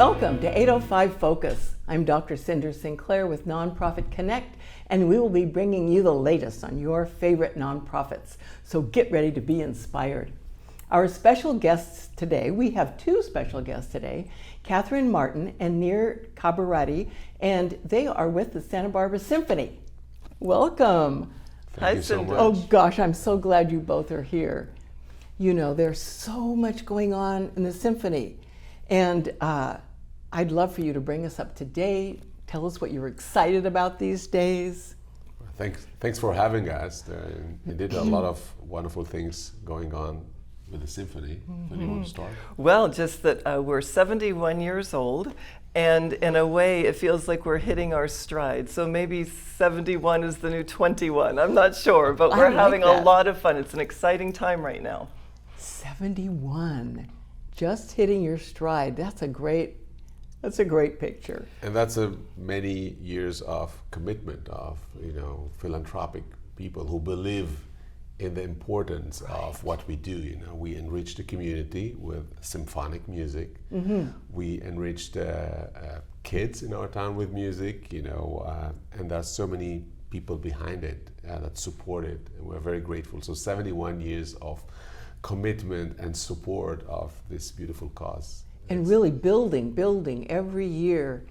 Welcome to 805 Focus. I'm Dr. Cinder Sinclair with Nonprofit Connect, and we will be bringing you the latest on your favorite nonprofits. So get ready to be inspired. Our special guests today, we have two special guests today, Kathryn Martin and Nir Kabaretti, and they are with the Santa Barbara Symphony. Welcome. Thank you so much. Oh gosh, I'm so glad you both are here. You know, there's so much going on in the Symphony, and I'd love for you to bring us up to date. Tell us what you're excited about these days. Thanks for having us. You did a lot of wonderful things going on with the Symphony. Do you want to start? Well, just that we're 71 years old, and in a way it feels like we're hitting our stride. So maybe 71 is the new 21. I'm not sure, but we're having a lot of fun. It's an exciting time right now. 71, just hitting your stride. That's a great picture. And that's many years of commitment of philanthropic people who believe in the importance of what we do. We enrich the community with symphonic music. Mm-hmm. We enrich the kids in our town with music. And there's so many people behind it that support it, and we're very grateful. So 71 years of commitment and support of this beautiful cause. And really building every year,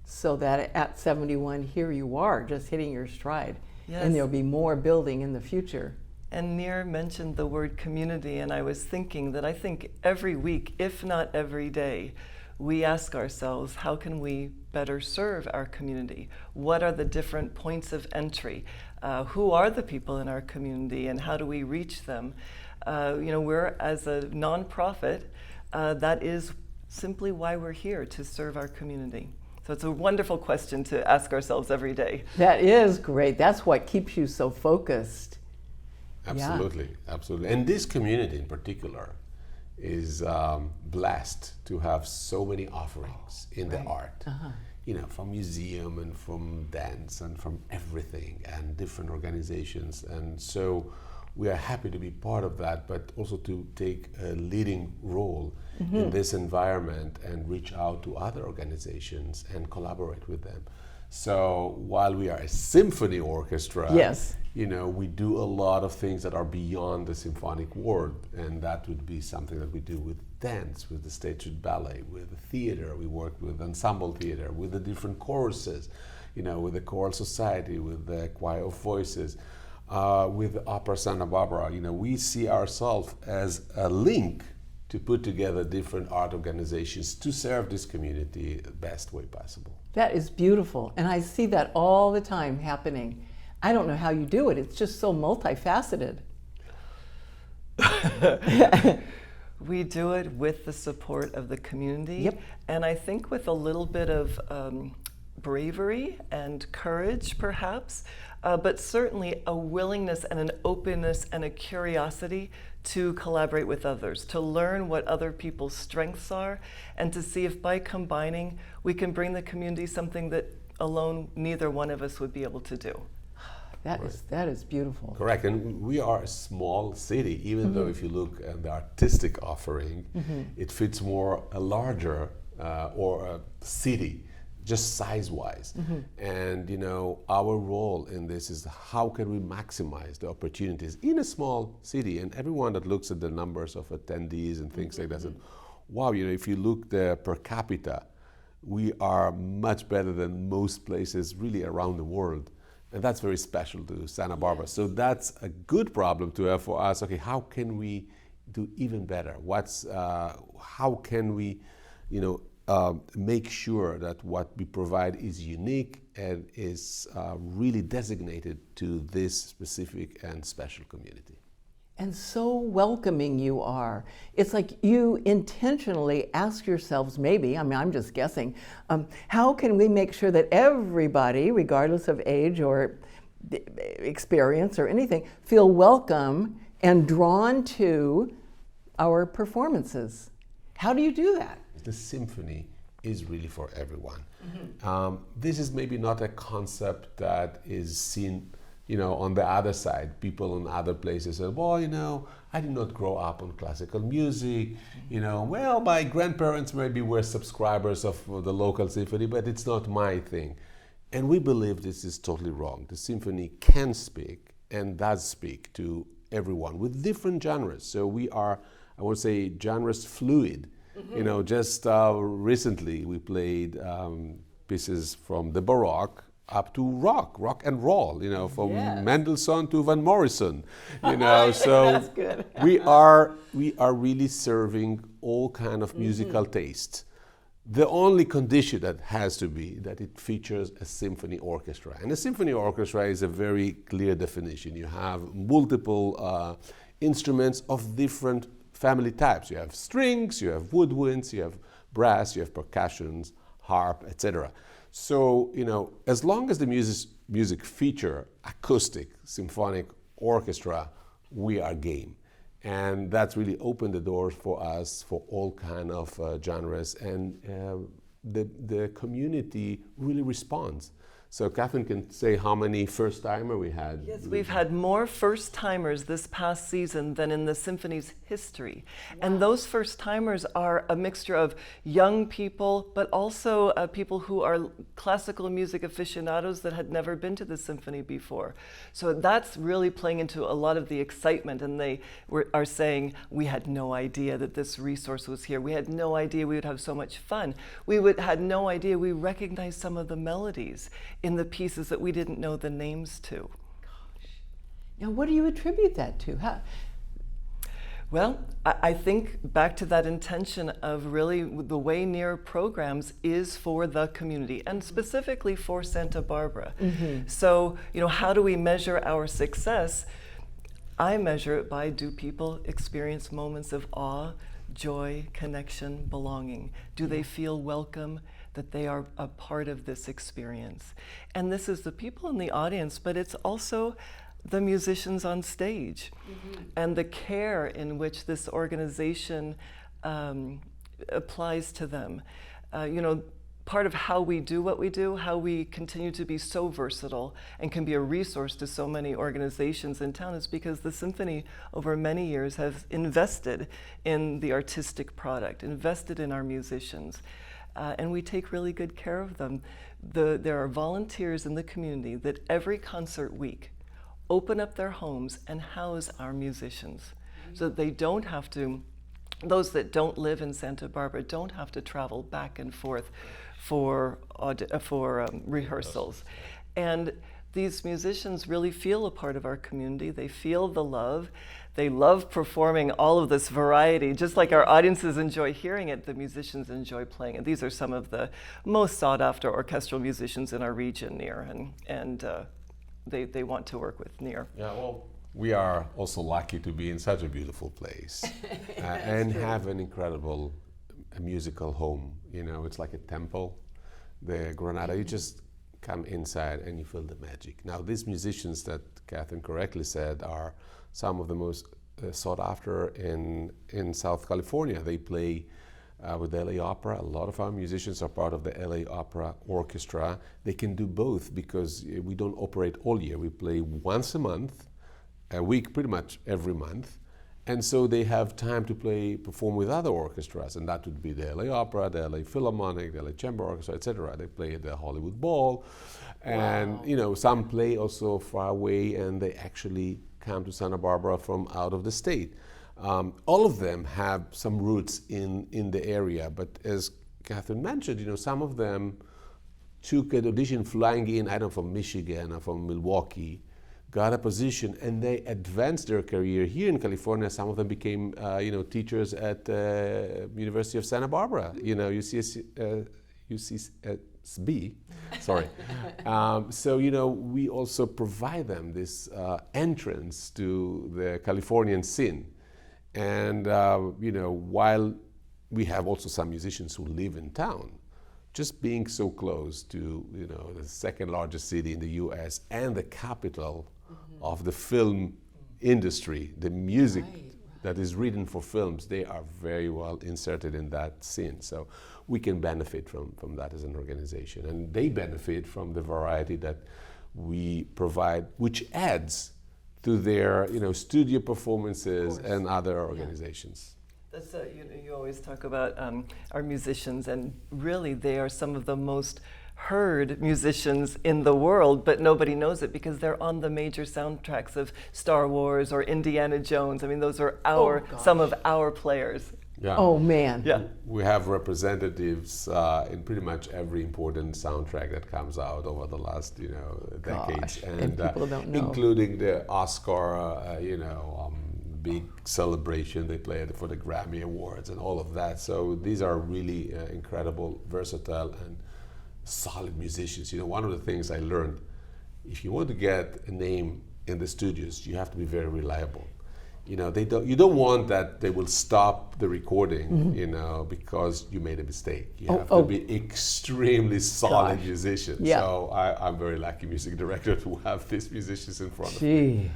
so that at 71, here you are, just hitting your stride. Yes. And there'll be more building in the future. And Nir mentioned the word community, and I was thinking that I think every week, if not every day, we ask ourselves, how can we better serve our community? What are the different points of entry? Who are the people in our community, and how do we reach them? We're, as a nonprofit, that is simply why we're here, to serve our community. So it's a wonderful question to ask ourselves every day. That is great. That's what keeps you so focused. Absolutely, yeah. Absolutely. And this community in particular is blessed to have so many offerings in the art. Uh-huh. From museum and from dance and from everything and different organizations. And so we are happy to be part of that, but also to take a leading role in this environment and reach out to other organizations and collaborate with them. So while we are a symphony orchestra, yes, we do a lot of things that are beyond the symphonic world, and that would be something that we do with dance, with the State Ballet, with the theater. We work with ensemble theater, with the different choruses, with the choral society, with the choir of voices. With the Opera Santa Barbara, we see ourselves as a link to put together different art organizations to serve this community the best way possible. That is beautiful, and I see that all the time happening. I don't know how you do it. It's just so multifaceted. We do it with the support of the community, yep, and I think with a little bit of bravery and courage, perhaps, but certainly a willingness and an openness and a curiosity to collaborate with others, to learn what other people's strengths are, and to see if by combining we can bring the community something that alone neither one of us would be able to do. That is beautiful. Correct, and we are a small city, even though if you look at the artistic offering, it fits more a larger or a city, just size-wise. And our role in this is how can we maximize the opportunities in a small city? And everyone that looks at the numbers of attendees and things like that said, wow, if you look the per capita, we are much better than most places really around the world. And that's very special to Santa Barbara. So that's a good problem to have for us. Okay, how can we do even better? How can we, make sure that what we provide is unique and is really designated to this specific and special community? And so welcoming you are. It's like you intentionally ask yourselves, maybe, I'm just guessing, how can we make sure that everybody, regardless of age or experience or anything, feel welcome and drawn to our performances? How do you do that? The symphony is really for everyone. This is maybe not a concept that is seen on the other side, people in other places say, well, I did not grow up on classical music. Well, my grandparents maybe were subscribers of the local symphony, but it's not my thing. And we believe this is totally wrong. The symphony can speak and does speak to everyone with different genres. So we are, I would say, genres fluid. Just recently we played pieces from the Baroque up to rock and roll, from Mendelssohn to Van Morrison, so That's good. we are really serving all kind of musical tastes. The only condition that has to be that it features a symphony orchestra. And a symphony orchestra is a very clear definition. You have multiple instruments of different family types. You have strings, you have woodwinds, you have brass, you have percussions, harp, etc. So, as long as the music feature acoustic, symphonic orchestra, we are game. And that's really opened the doors for us for all kind of genres, and the community really responds. So Kathryn can say how many first-timer we had. Yes, we've had more first-timers this past season than in the symphony's history. Wow. And those first-timers are a mixture of young people, but also people who are classical music aficionados that had never been to the symphony before. So that's really playing into a lot of the excitement, and they are saying, we had no idea that this resource was here. We had no idea we would have so much fun. Had no idea we recognized some of the melodies in the pieces that we didn't know the names to. Gosh. Now, what do you attribute that to? Well, I think back to that intention of really the way NEAR programs is for the community, and specifically for Santa Barbara. So, how do we measure our success? I measure it by, do people experience moments of awe, joy, connection, belonging? Do they feel welcome, that they are a part of this experience? And this is the people in the audience, but it's also the musicians on stage, and the care in which this organization applies to them. Part of how we do what we do, how we continue to be so versatile and can be a resource to so many organizations in town, is because the Symphony over many years has invested in the artistic product, invested in our musicians. And we take really good care of them. There are volunteers in the community that every concert week open up their homes and house our musicians, so that they don't have to, those that don't live in Santa Barbara don't have to travel back and forth for rehearsals. And these musicians really feel a part of our community. They feel the love. They love performing all of this variety. Just like our audiences enjoy hearing it, the musicians enjoy playing it. These are some of the most sought-after orchestral musicians in our region, NEAR, and they want to work with NEAR. Yeah, well, we are also lucky to be in such a beautiful place and have an incredible musical home. It's like a temple, the Granada. You just come inside and you feel the magic. Now, these musicians that Kathryn correctly said are some of the most sought after in South California. They play with the LA Opera. A lot of our musicians are part of the LA Opera Orchestra. They can do both because we don't operate all year. We play once a month, a week pretty much every month. And so they have time to perform with other orchestras, and that would be the LA Opera, the LA Philharmonic, the LA Chamber Orchestra, etc. They play at the Hollywood Bowl, and some play also far away, and they actually come to Santa Barbara from out of the state. All of them have some roots in the area, but as Kathryn mentioned, some of them took an audition flying in, I don't know, from Michigan or from Milwaukee, got a position, and they advanced their career here in California. Some of them became, teachers at University of Santa Barbara, UCSB, sorry. So, we also provide them this entrance to the Californian scene. And, while we have also some musicians who live in town, just being so close to, the second largest city in the US and the capital of the film industry, the music that is written for films, they are very well inserted in that scene. So we can benefit from that as an organization. And they benefit from the variety that we provide, which adds to their studio performances and other organizations. That's you always talk about our musicians, and really they are some of the most heard musicians in the world, but nobody knows it because they're on the major soundtracks of Star Wars or Indiana Jones. I mean, those are some of our players. Yeah. Oh man. Yeah. We have representatives in pretty much every important soundtrack that comes out over the last decades, Gosh, and people don't know. including the Oscar big celebration they played for the Grammy Awards and all of that. So these are really incredible, versatile, and solid musicians. One of the things I learned, if you want to get a name in the studios, you have to be very reliable. You don't want that they will stop the recording, because you made a mistake. You have to be extremely solid musicians. Yeah. So I'm very lucky music director to have these musicians in front of me. Gee.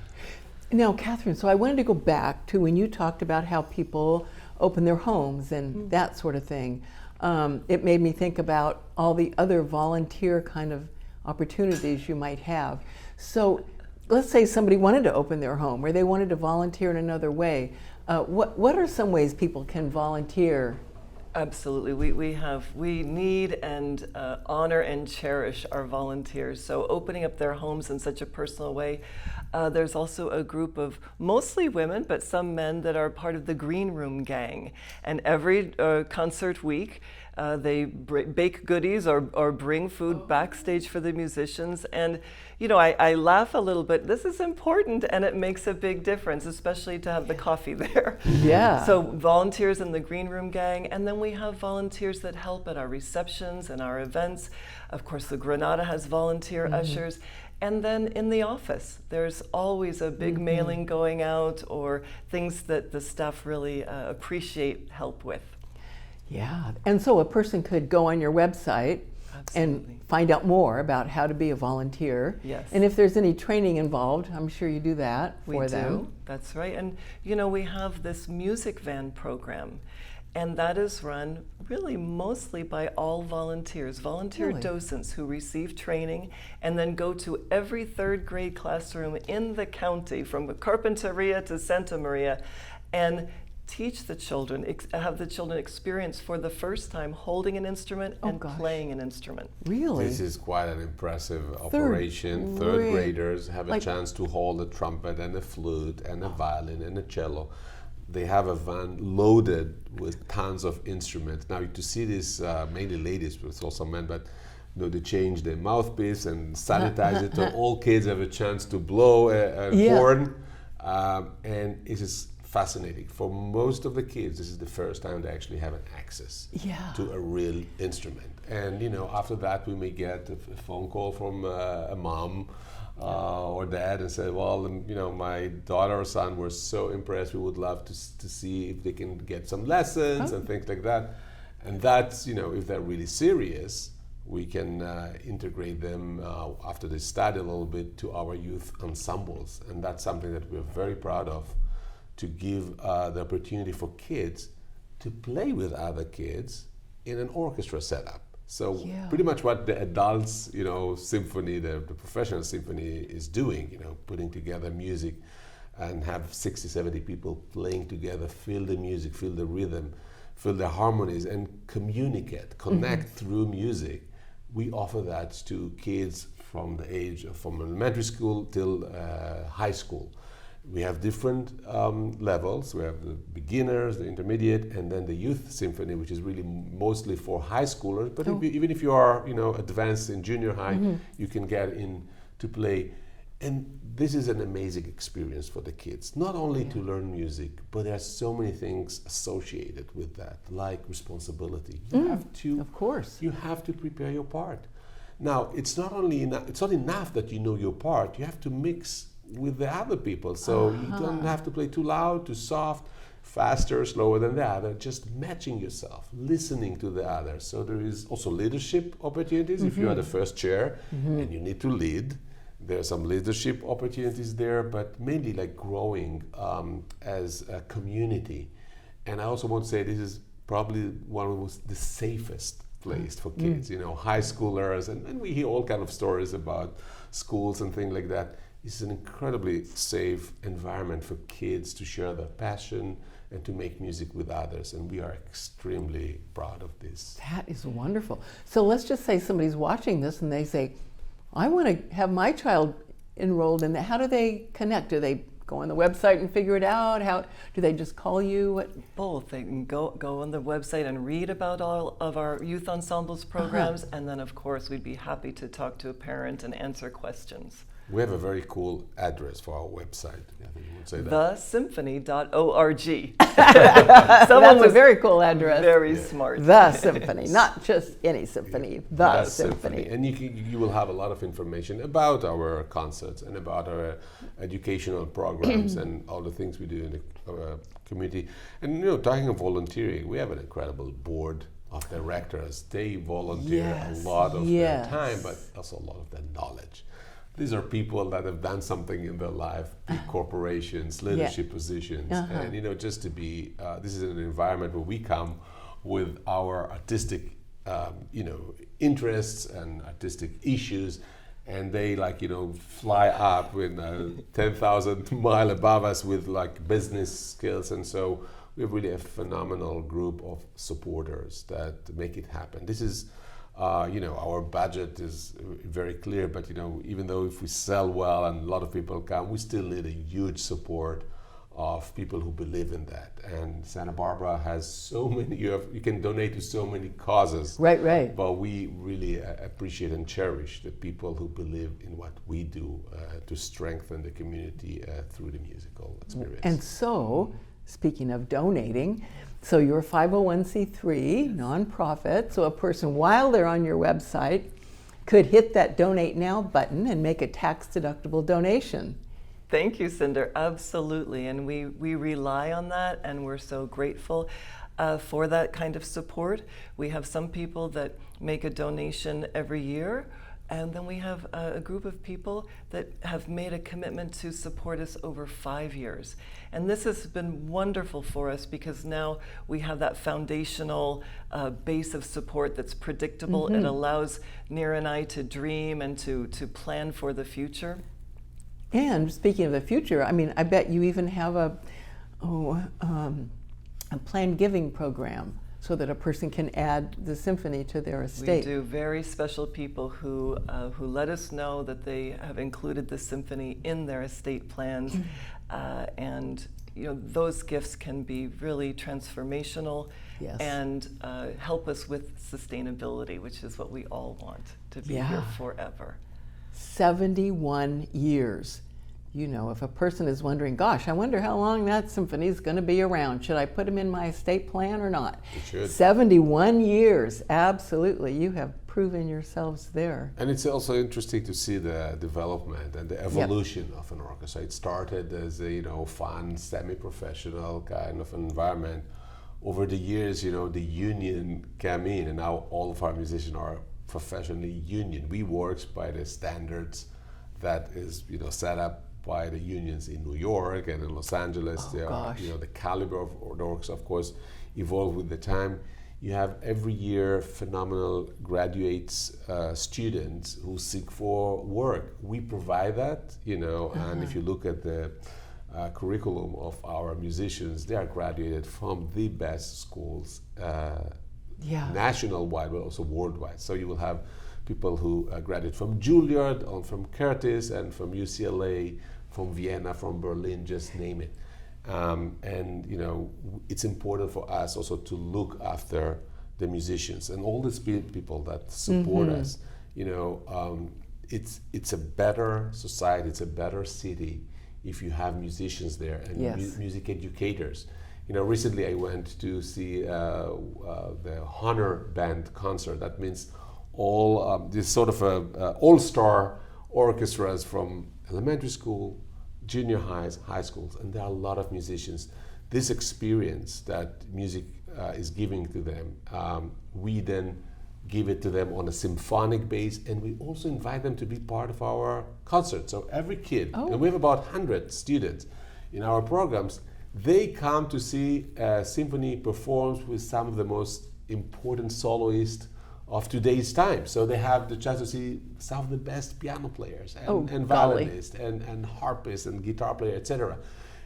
Now, Kathryn, so I wanted to go back to when you talked about how people open their homes and that sort of thing. It made me think about all the other volunteer kind of opportunities you might have. So let's say somebody wanted to open their home or they wanted to volunteer in another way. What are some ways people can volunteer? Absolutely. We need and honor and cherish our volunteers. So opening up their homes in such a personal way. There's also a group of mostly women, but some men that are part of the Green Room Gang. And every concert week, they bake goodies or bring food backstage for the musicians. And, I laugh a little bit. This is important, and it makes a big difference, especially to have the coffee there. Yeah. So volunteers in the Green Room Gang, and then we have volunteers that help at our receptions and our events. Of course, the Granada has volunteer ushers. And then in the office, there's always a big mailing going out or things that the staff really appreciate help with. Yeah, and so a person could go on your website and find out more about how to be a volunteer. Yes. And if there's any training involved, I'm sure you do that for them. We do, that's right. And we have this music van program. And that is run really mostly by all volunteers, volunteer docents who receive training and then go to every third grade classroom in the county, from Carpinteria to Santa Maria, and teach the children, have the children experience for the first time holding an instrument and playing an instrument. Really? This is quite an impressive operation. Third graders have a chance to hold a trumpet and a flute and a violin and a cello. They have a van loaded with tons of instruments. Now, to see this, mainly ladies, but it's also men, but they change the mouthpiece and sanitize it, so all kids have a chance to blow a horn, and it is fascinating. For most of the kids, this is the first time they actually have an access to a real instrument. And after that, we may get a phone call from a mom or dad and say, well, my daughter or son were so impressed, we would love to see if they can get some lessons and things like that. And that's, if they're really serious, we can integrate them after they study a little bit to our youth ensembles. And that's something that we're very proud of, to give the opportunity for kids to play with other kids in an orchestra setup. So pretty much what the adults, symphony, the professional symphony is doing, putting together music and have 60, 70 people playing together, feel the music, feel the rhythm, feel the harmonies, and communicate, connect through music. We offer that to kids from the age of from elementary school till high school. We have different levels. We have the beginners, the intermediate, and then the youth symphony, which is really mostly for high schoolers. But even if you are, advanced in junior high, you can get in to play. And this is an amazing experience for the kids, not only to learn music, but there are so many things associated with that, like responsibility. You have to, of course, you have to prepare your part. Now, it's not enough that you know your part. You have to mix with the other people, so you don't have to play too loud, too soft, faster, slower than the other, just matching yourself, listening to the other. So there is also leadership opportunities. If you are the first chair and you need to lead, there are some leadership opportunities there, but mainly like growing as a community. And I also want to say this is probably one of the safest place for kids, high schoolers, and we hear all kind of stories about schools and things like that. This is an incredibly safe environment for kids to share their passion and to make music with others, and we are extremely proud of this. That is wonderful. So let's just say somebody's watching this and they say, I want to have my child enrolled in that. How do they connect? Do they go on the website and figure it out? How do they just call you? What? Both. They can go on the website and read about all of our youth ensembles programs, and then of course we'd be happy to talk to a parent and answer questions. We have a very cool address for our website. I think you would say that. thesymphony.org. That's a very cool address. Very smart. The Symphony, not just any symphony, the Symphony. And you will have a lot of information about our concerts and about our educational programs and all the things we do in the community. And talking of volunteering, we have an incredible board of directors. They volunteer a lot of their time, but also a lot of their knowledge. These are people that have done something in their life, big corporations, leadership positions, and just to be. This is an environment where we come with our artistic, interests and artistic issues, and they fly up with 10,000 mile above us with business skills, and so we have really a phenomenal group of supporters that make it happen. This is. Our budget is very clear, but even though if we sell well and a lot of people come, we still need a huge support of people who believe in that. And Santa Barbara has so many. You can donate to so many causes. Right. But we really appreciate and cherish the people who believe in what we do to strengthen the community through the musical experience. And so, speaking of donating. So you're a 501c3 nonprofit, so a person, while they're on your website, could hit that Donate Now button and make a tax-deductible donation. Thank you, Cinder. Absolutely, and we rely on that, and we're so grateful for that kind of support. We have some people that make a donation every year, and then we have a group of people that have made a commitment to support us over 5 years. And this has been wonderful for us because now we have that foundational base of support that's predictable. It allows Nir and I to dream and to plan for the future. And speaking of the future, I bet you even have a planned giving program, so that a person can add the symphony to their estate. We do. Very special people who let us know that they have included the symphony in their estate plans, and those gifts can be really transformational and help us with sustainability, which is what we all want to be here forever. 71 years. If a person is wondering, gosh, I wonder how long that symphony is going to be around. Should I put them in my estate plan or not? You should. 71 years, absolutely. You have proven yourselves there. And it's also interesting to see the development and the evolution of an orchestra. It started as a fun, semi-professional kind of environment. Over the years, the union came in, and now all of our musicians are professionally union. We work by the standards that is set up by the unions in New York and in Los Angeles. The caliber of the orchestra, of course, evolved with the time. You have every year phenomenal graduates, students who seek for work. We provide that, and if you look at the curriculum of our musicians, they are graduated from the best schools national-wide, but also worldwide. So you will have people who graduate from Juilliard, or from Curtis, and from UCLA, from Vienna, from Berlin, just name it. And it's important for us also to look after the musicians and all these people that support us. It's a better society, it's a better city if you have musicians there and music educators. Recently I went to see the Honor Band concert. That means all this sort of all-star orchestras from elementary school, junior highs, high schools, and there are a lot of musicians. This experience that music is giving to them, we then give it to them on a symphonic base, and we also invite them to be part of our concert. So every kid, and we have about 100 students in our programs, they come to see a symphony performed with some of the most important soloists of today's time. So they have the chance to see some of the best piano players and golly. violinists and harpists and guitar players, etc.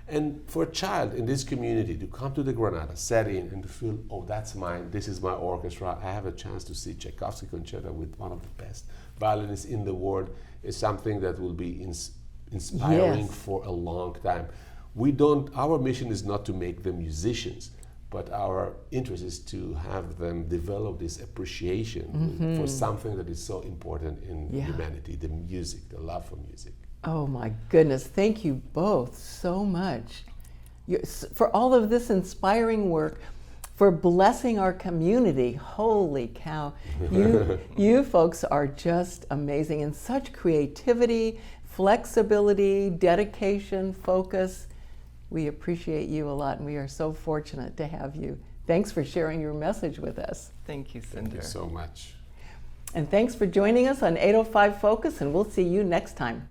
And for a child in this community to come to the Granada, setting, and to feel, oh, that's mine, this is my orchestra, I have a chance to see Tchaikovsky concerto with one of the best violinists in the world, is something that will be inspiring Yes. for a long time. Our mission is not to make them musicians, but our interest is to have them develop this appreciation for something that is so important in humanity, the music, the love for music. Oh my goodness, thank you both so much for all of this inspiring work, for blessing our community. Holy cow. You folks are just amazing, and such creativity, flexibility, dedication, focus. We appreciate you a lot, and we are so fortunate to have you. Thanks for sharing your message with us. Thank you, Cinder. Thank you so much. And thanks for joining us on 805 Focus, and we'll see you next time.